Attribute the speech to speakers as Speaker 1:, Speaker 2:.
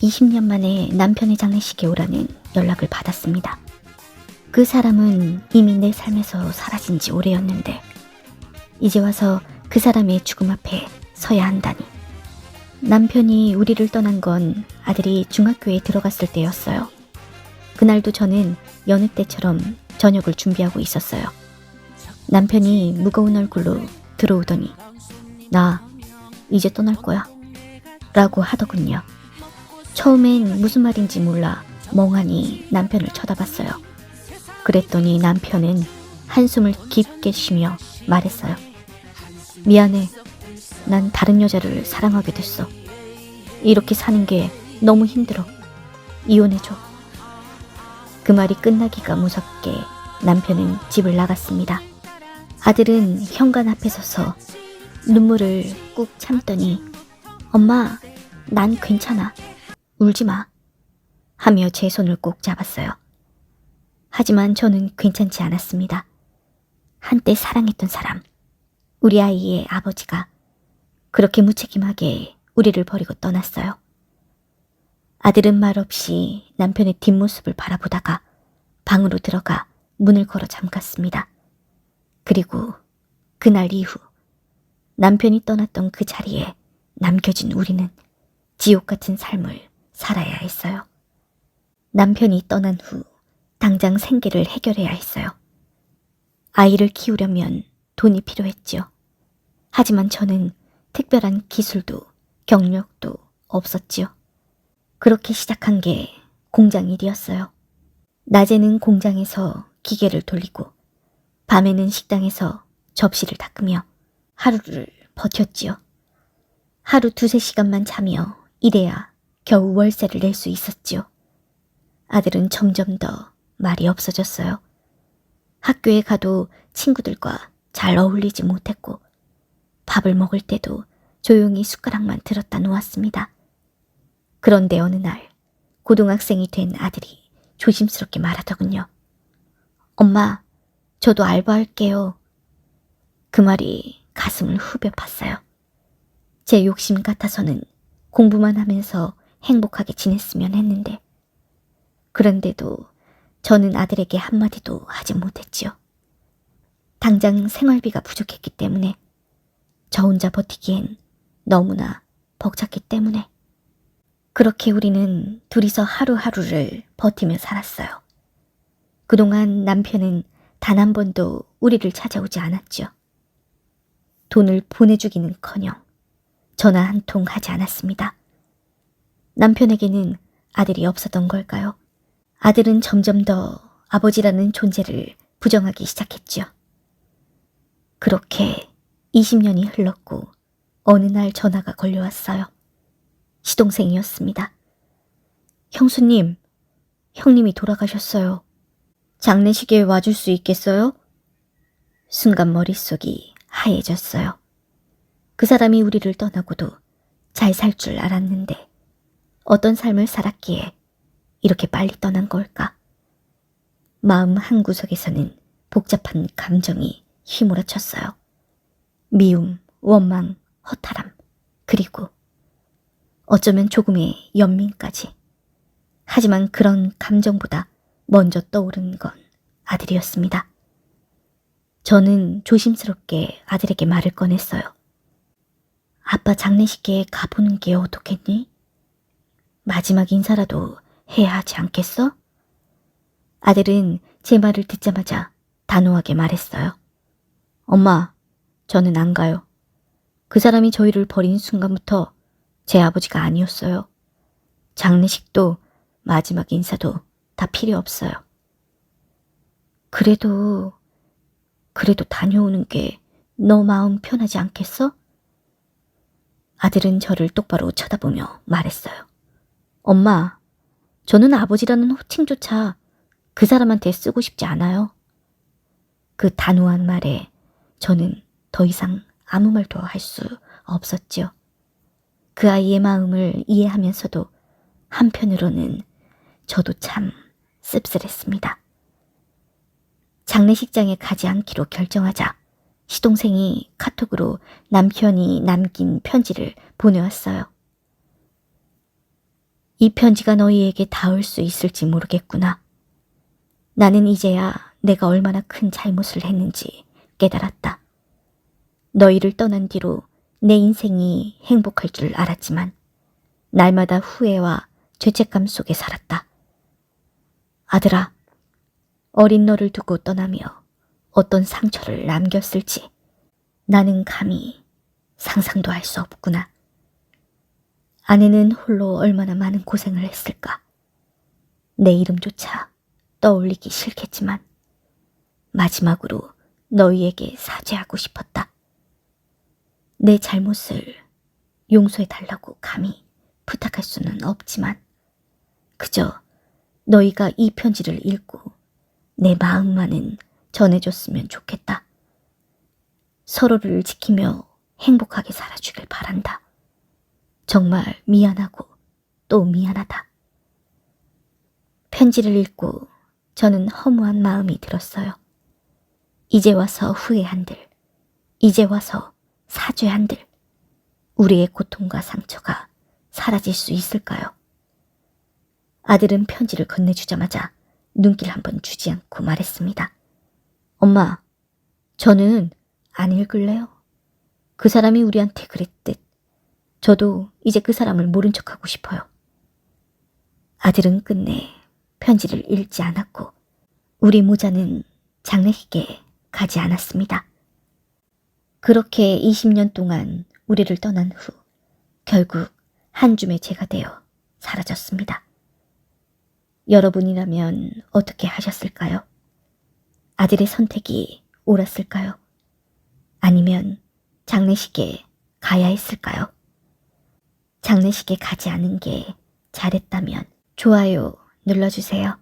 Speaker 1: 20년 만에 남편의 장례식에 오라는 연락을 받았습니다. 그 사람은 이미 내 삶에서 사라진 지 오래였는데 이제 와서 그 사람의 죽음 앞에 서야 한다니. 남편이 우리를 떠난 건 아들이 중학교에 들어갔을 때였어요. 그날도 저는 여느 때처럼 저녁을 준비하고 있었어요. 남편이 무거운 얼굴로 들어오더니 나 이제 떠날 거야 라고 하더군요. 처음엔 무슨 말인지 몰라 멍하니 남편을 쳐다봤어요. 그랬더니 남편은 한숨을 깊게 쉬며 말했어요. 미안해. 난 다른 여자를 사랑하게 됐어. 이렇게 사는 게 너무 힘들어. 이혼해줘. 그 말이 끝나기가 무섭게 남편은 집을 나갔습니다. 아들은 현관 앞에 서서 눈물을 꾹 참더니 엄마, 난 괜찮아. 울지 마. 하며 제 손을 꼭 잡았어요. 하지만 저는 괜찮지 않았습니다. 한때 사랑했던 사람, 우리 아이의 아버지가 그렇게 무책임하게 우리를 버리고 떠났어요. 아들은 말없이 남편의 뒷모습을 바라보다가 방으로 들어가 문을 걸어 잠갔습니다. 그리고 그날 이후 남편이 떠났던 그 자리에 남겨진 우리는 지옥 같은 삶을 살아야 했어요. 남편이 떠난 후 당장 생계를 해결해야 했어요. 아이를 키우려면 돈이 필요했지요. 하지만 저는 특별한 기술도 경력도 없었지요. 그렇게 시작한 게 공장 일이었어요. 낮에는 공장에서 기계를 돌리고 밤에는 식당에서 접시를 닦으며 하루를 버텼지요. 하루 2~3시간만 자며 일해야 겨우 월세를 낼 수 있었지요. 아들은 점점 더 말이 없어졌어요. 학교에 가도 친구들과 잘 어울리지 못했고 밥을 먹을 때도 조용히 숟가락만 들었다 놓았습니다. 그런데 어느 날 고등학생이 된 아들이 조심스럽게 말하더군요. 엄마, 저도 알바할게요. 그 말이 가슴을 후벼 팠어요. 제 욕심 같아서는 공부만 하면서 행복하게 지냈으면 했는데 그런데도 저는 아들에게 한마디도 하지 못했지요. 당장 생활비가 부족했기 때문에 저 혼자 버티기엔 너무나 벅찼기 때문에 그렇게 우리는 둘이서 하루하루를 버티며 살았어요. 그동안 남편은 단 한 번도 우리를 찾아오지 않았죠. 돈을 보내주기는커녕 전화 한 통 하지 않았습니다. 남편에게는 아들이 없었던 걸까요? 아들은 점점 더 아버지라는 존재를 부정하기 시작했죠. 그렇게 20년이 흘렀고 어느 날 전화가 걸려왔어요. 시동생이었습니다. 형수님, 형님이 돌아가셨어요. 장례식에 와줄 수 있겠어요? 순간 머릿속이 하얘졌어요. 그 사람이 우리를 떠나고도 잘 살 줄 알았는데 어떤 삶을 살았기에 이렇게 빨리 떠난 걸까? 마음 한구석에서는 복잡한 감정이 휘몰아쳤어요. 미움, 원망, 허탈함, 그리고 어쩌면 조금의 연민까지. 하지만 그런 감정보다 먼저 떠오른 건 아들이었습니다. 저는 조심스럽게 아들에게 말을 꺼냈어요. 아빠 장례식에 가보는 게 어떻겠니? 마지막 인사라도 해야 하지 않겠어? 아들은 제 말을 듣자마자 단호하게 말했어요. 엄마, 저는 안 가요. 그 사람이 저희를 버린 순간부터 제 아버지가 아니었어요. 장례식도 마지막 인사도 다 필요 없어요. 그래도 다녀오는 게 너 마음 편하지 않겠어? 아들은 저를 똑바로 쳐다보며 말했어요. 엄마, 저는 아버지라는 호칭조차 그 사람한테 쓰고 싶지 않아요. 그 단호한 말에 저는 더 이상 아무 말도 할 수 없었지요. 그 아이의 마음을 이해하면서도 한편으로는 저도 참 씁쓸했습니다. 장례식장에 가지 않기로 결정하자 시동생이 카톡으로 남편이 남긴 편지를 보내왔어요. 이 편지가 너희에게 닿을 수 있을지 모르겠구나. 나는 이제야 내가 얼마나 큰 잘못을 했는지 깨달았다. 너희를 떠난 뒤로 내 인생이 행복할 줄 알았지만 날마다 후회와 죄책감 속에 살았다. 아들아, 어린 너를 두고 떠나며 어떤 상처를 남겼을지 나는 감히 상상도 할 수 없구나. 아내는 홀로 얼마나 많은 고생을 했을까. 내 이름조차 떠올리기 싫겠지만 마지막으로 너희에게 사죄하고 싶었다. 내 잘못을 용서해달라고 감히 부탁할 수는 없지만 그저 너희가 이 편지를 읽고 내 마음만은 전해줬으면 좋겠다. 서로를 지키며 행복하게 살아주길 바란다. 정말 미안하고 또 미안하다. 편지를 읽고 저는 허무한 마음이 들었어요. 이제 와서 후회한들, 이제 와서 사죄한들, 우리의 고통과 상처가 사라질 수 있을까요? 아들은 편지를 건네주자마자 눈길 한번 주지 않고 말했습니다. 엄마, 저는 안 읽을래요. 그 사람이 우리한테 그랬듯 저도 이제 그 사람을 모른 척하고 싶어요. 아들은 끝내 편지를 읽지 않았고 우리 모자는 장례식에 가지 않았습니다. 그렇게 20년 동안 우리를 떠난 후 결국 한 줌의 재가 되어 사라졌습니다. 여러분이라면 어떻게 하셨을까요? 아들의 선택이 옳았을까요? 아니면 장례식에 가야 했을까요? 장례식에 가지 않은 게 잘했다면 좋아요 눌러주세요.